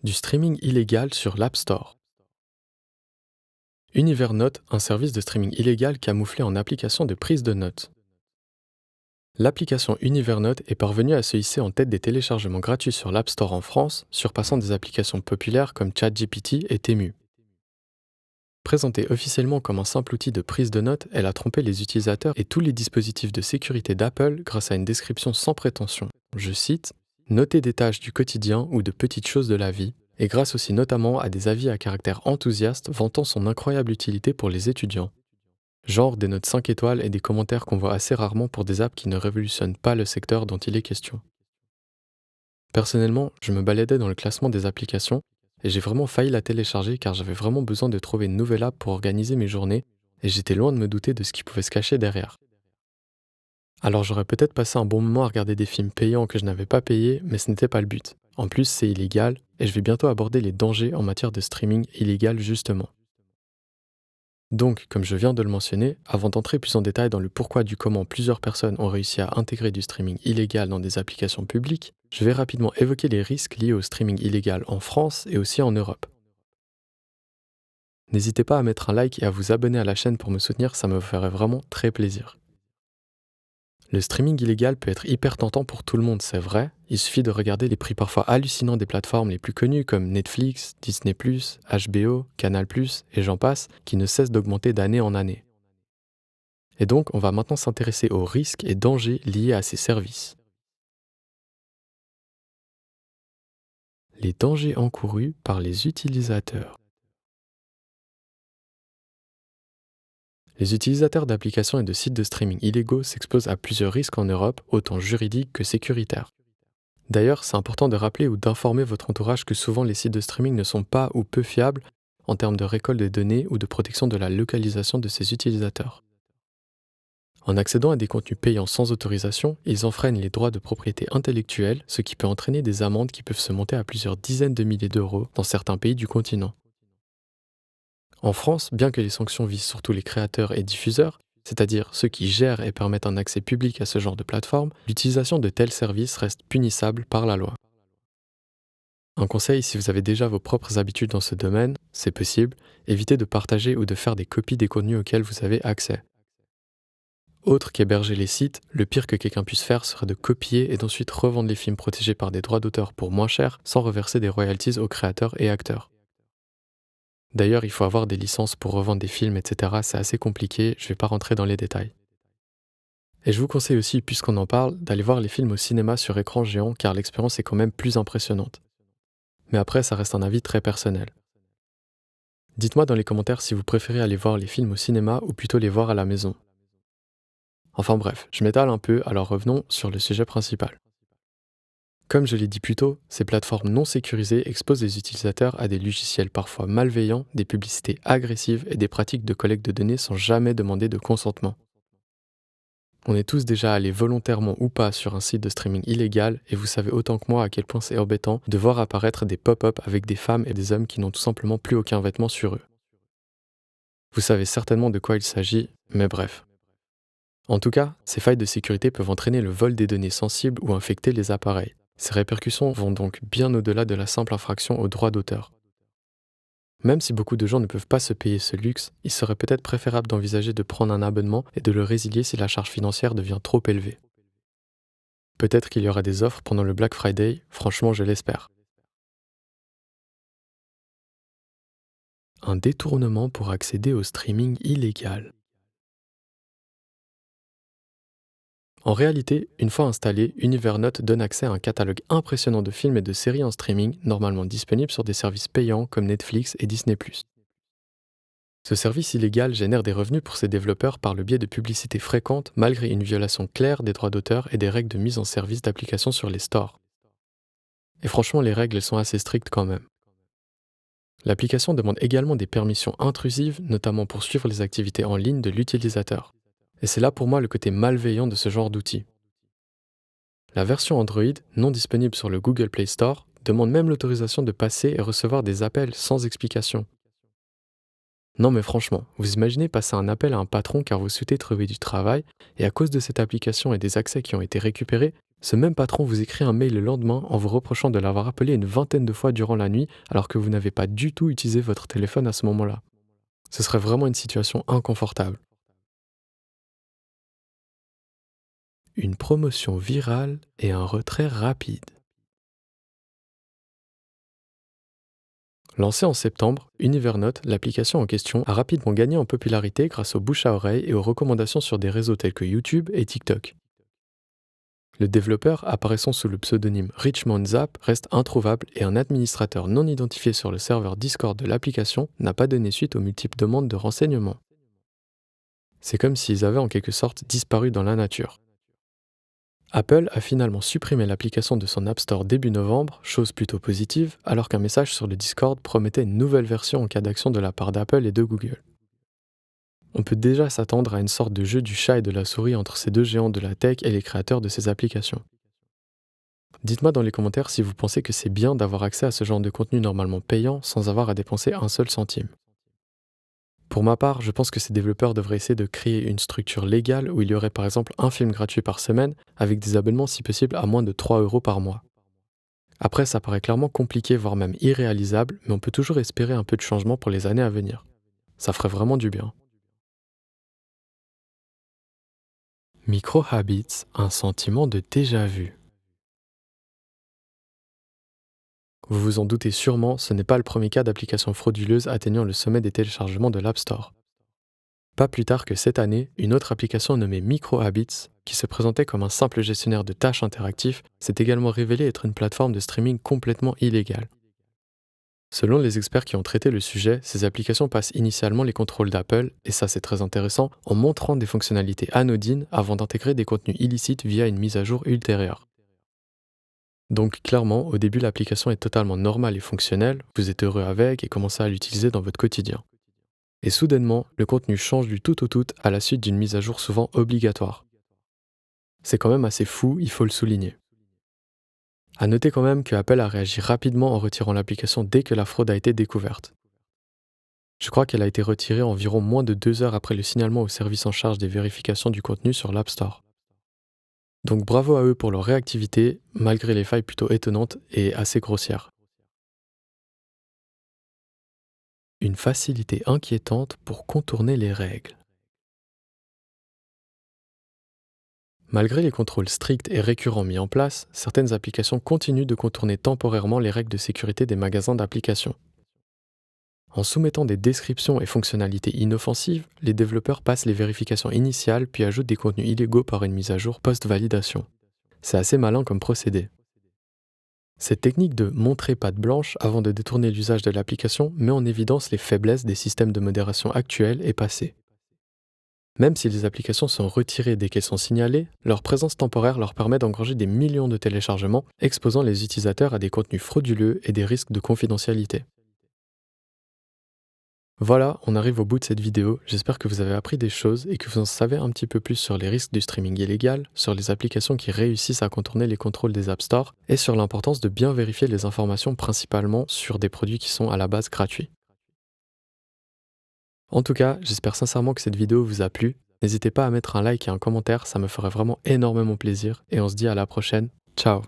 Du streaming illégal sur l'App Store. Univernote, un service de streaming illégal camouflé en application de prise de notes. L'application Univernote est parvenue à se hisser en tête des téléchargements gratuits sur l'App Store en France, surpassant des applications populaires comme ChatGPT et Temu. Présentée officiellement comme un simple outil de prise de notes, elle a trompé les utilisateurs et tous les dispositifs de sécurité d'Apple grâce à une description sans prétention. Je cite, noter des tâches du quotidien ou de petites choses de la vie, et grâce aussi notamment à des avis à caractère enthousiaste vantant son incroyable utilité pour les étudiants. Genre des notes 5 étoiles et des commentaires qu'on voit assez rarement pour des apps qui ne révolutionnent pas le secteur dont il est question. Personnellement, je me baladais dans le classement des applications et j'ai vraiment failli la télécharger car j'avais vraiment besoin de trouver une nouvelle app pour organiser mes journées et j'étais loin de me douter de ce qui pouvait se cacher derrière. Alors j'aurais peut-être passé un bon moment à regarder des films payants que je n'avais pas payés, mais ce n'était pas le but. En plus, c'est illégal et je vais bientôt aborder les dangers en matière de streaming illégal justement. Donc, comme je viens de le mentionner, avant d'entrer plus en détail dans le pourquoi du comment plusieurs personnes ont réussi à intégrer du streaming illégal dans des applications publiques, je vais rapidement évoquer les risques liés au streaming illégal en France et aussi en Europe. N'hésitez pas à mettre un like et à vous abonner à la chaîne pour me soutenir, ça me ferait vraiment très plaisir. Le streaming illégal peut être hyper tentant pour tout le monde, c'est vrai. Il suffit de regarder les prix parfois hallucinants des plateformes les plus connues comme Netflix, Disney+, HBO, Canal+, et j'en passe, qui ne cessent d'augmenter d'année en année. Et donc, on va maintenant s'intéresser aux risques et dangers liés à ces services. Les dangers encourus par les utilisateurs. Les utilisateurs d'applications et de sites de streaming illégaux s'exposent à plusieurs risques en Europe, autant juridiques que sécuritaires. D'ailleurs, c'est important de rappeler ou d'informer votre entourage que souvent les sites de streaming ne sont pas ou peu fiables en termes de récolte de données ou de protection de la localisation de ces utilisateurs. En accédant à des contenus payants sans autorisation, ils enfreignent les droits de propriété intellectuelle, ce qui peut entraîner des amendes qui peuvent se monter à plusieurs dizaines de milliers d'euros dans certains pays du continent. En France, bien que les sanctions visent surtout les créateurs et diffuseurs, c'est-à-dire ceux qui gèrent et permettent un accès public à ce genre de plateforme, l'utilisation de tels services reste punissable par la loi. Un conseil, si vous avez déjà vos propres habitudes dans ce domaine, c'est possible, évitez de partager ou de faire des copies des contenus auxquels vous avez accès. Autre qu'héberger les sites, le pire que quelqu'un puisse faire serait de copier et d'ensuite revendre les films protégés par des droits d'auteur pour moins cher sans reverser des royalties aux créateurs et acteurs. D'ailleurs, il faut avoir des licences pour revendre des films, etc. C'est assez compliqué, je ne vais pas rentrer dans les détails. Et je vous conseille aussi, puisqu'on en parle, d'aller voir les films au cinéma sur écran géant car l'expérience est quand même plus impressionnante. Mais après, ça reste un avis très personnel. Dites-moi dans les commentaires si vous préférez aller voir les films au cinéma ou plutôt les voir à la maison. Enfin bref, je m'étale un peu, alors revenons sur le sujet principal. Comme je l'ai dit plus tôt, ces plateformes non sécurisées exposent les utilisateurs à des logiciels parfois malveillants, des publicités agressives et des pratiques de collecte de données sans jamais demander de consentement. On est tous déjà allés volontairement ou pas sur un site de streaming illégal et vous savez autant que moi à quel point c'est embêtant de voir apparaître des pop-up avec des femmes et des hommes qui n'ont tout simplement plus aucun vêtement sur eux. Vous savez certainement de quoi il s'agit, mais bref. En tout cas, ces failles de sécurité peuvent entraîner le vol des données sensibles ou infecter les appareils. Ces répercussions vont donc bien au-delà de la simple infraction aux droits d'auteur. Même si beaucoup de gens ne peuvent pas se payer ce luxe, il serait peut-être préférable d'envisager de prendre un abonnement et de le résilier si la charge financière devient trop élevée. Peut-être qu'il y aura des offres pendant le Black Friday, franchement je l'espère. Un détournement pour accéder au streaming illégal. En réalité, une fois installé, Univernote donne accès à un catalogue impressionnant de films et de séries en streaming, normalement disponibles sur des services payants comme Netflix et Disney+. Ce service illégal génère des revenus pour ses développeurs par le biais de publicités fréquentes malgré une violation claire des droits d'auteur et des règles de mise en service d'applications sur les stores. Et franchement, les règles sont assez strictes quand même. L'application demande également des permissions intrusives, notamment pour suivre les activités en ligne de l'utilisateur. Et c'est là pour moi le côté malveillant de ce genre d'outil. La version Android, non disponible sur le Google Play Store, demande même l'autorisation de passer et recevoir des appels sans explication. Non mais franchement, vous imaginez passer un appel à un patron car vous souhaitez trouver du travail et à cause de cette application et des accès qui ont été récupérés, Ce même patron vous écrit un mail le lendemain en vous reprochant de l'avoir appelé une vingtaine de fois durant la nuit alors que vous n'avez pas du tout utilisé votre téléphone à ce moment-là. Ce serait vraiment une situation inconfortable. Une promotion virale et un retrait rapide. Lancée en septembre, Univernote, l'application en question, a rapidement gagné en popularité grâce aux bouche à oreille et aux recommandations sur des réseaux tels que YouTube et TikTok. Le développeur, apparaissant sous le pseudonyme Richmond Zapp, reste introuvable et un administrateur non identifié sur le serveur Discord de l'application n'a pas donné suite aux multiples demandes de renseignements. C'est comme s'ils avaient en quelque sorte disparu dans la nature. Apple a finalement supprimé l'application de son App Store début novembre, chose plutôt positive, alors qu'un message sur le Discord promettait une nouvelle version en cas d'action de la part d'Apple et de Google. On peut déjà s'attendre à une sorte de jeu du chat et de la souris entre ces deux géants de la tech et les créateurs de ces applications. Dites-moi dans les commentaires si vous pensez que c'est bien d'avoir accès à ce genre de contenu normalement payant sans avoir à dépenser un seul centime. Pour ma part, je pense que ces développeurs devraient essayer de créer une structure légale où il y aurait par exemple un film gratuit par semaine avec des abonnements si possible à moins de 3 € par mois. Après, ça paraît clairement compliqué, voire même irréalisable, mais on peut toujours espérer un peu de changement pour les années à venir. Ça ferait vraiment du bien. Micro-habits, un sentiment de déjà-vu. Vous vous en doutez sûrement, ce n'est pas le premier cas d'application frauduleuse atteignant le sommet des téléchargements de l'App Store. Pas plus tard que cette année, une autre application nommée Micro-habits, qui se présentait comme un simple gestionnaire de tâches interactif, s'est également révélée être une plateforme de streaming complètement illégale. Selon les experts qui ont traité le sujet, ces applications passent initialement les contrôles d'Apple, et ça c'est très intéressant, en montrant des fonctionnalités anodines avant d'intégrer des contenus illicites via une mise à jour ultérieure. Donc clairement, au début l'application est totalement normale et fonctionnelle, vous êtes heureux avec et commencez à l'utiliser dans votre quotidien. Et soudainement, le contenu change du tout au tout à la suite d'une mise à jour souvent obligatoire. C'est quand même assez fou, il faut le souligner. À noter quand même que Apple a réagi rapidement en retirant l'application dès que la fraude a été découverte. Je crois qu'elle a été retirée environ moins de 2 heures après le signalement au service en charge des vérifications du contenu sur l'App Store. Donc bravo à eux pour leur réactivité, malgré les failles plutôt étonnantes et assez grossières. Une facilité inquiétante pour contourner les règles. Malgré les contrôles stricts et récurrents mis en place, certaines applications continuent de contourner temporairement les règles de sécurité des magasins d'applications. En soumettant des descriptions et fonctionnalités inoffensives, les développeurs passent les vérifications initiales puis ajoutent des contenus illégaux par une mise à jour post-validation. C'est assez malin comme procédé. Cette technique de montrer patte blanche avant de détourner l'usage de l'application met en évidence les faiblesses des systèmes de modération actuels et passés. Même si les applications sont retirées dès qu'elles sont signalées, leur présence temporaire leur permet d'engranger des millions de téléchargements, exposant les utilisateurs à des contenus frauduleux et des risques de confidentialité. Voilà, on arrive au bout de cette vidéo, j'espère que vous avez appris des choses et que vous en savez un petit peu plus sur les risques du streaming illégal, sur les applications qui réussissent à contourner les contrôles des App Store et sur l'importance de bien vérifier les informations principalement sur des produits qui sont à la base gratuits. En tout cas, j'espère sincèrement que cette vidéo vous a plu. N'hésitez pas à mettre un like et un commentaire, ça me ferait vraiment énormément plaisir et on se dit à la prochaine. Ciao!